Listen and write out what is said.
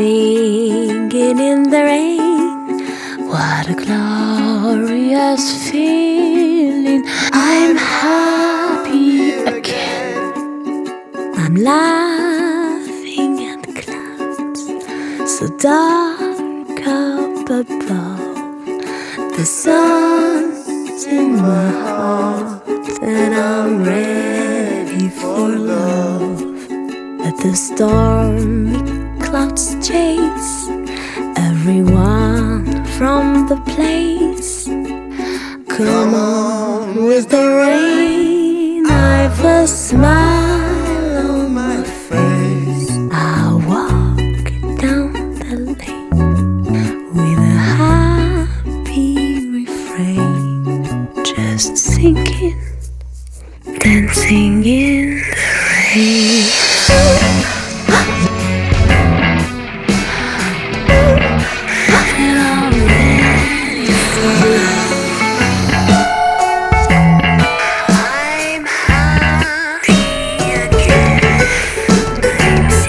singing in the rain. What a glorious feeling. I'm happy again. I'm laughing at clouds so dark up above. The sun's in my heart and I'm ready for love. Let the stormy clouds chase everyone from the place. Come on with the rain, I've a smile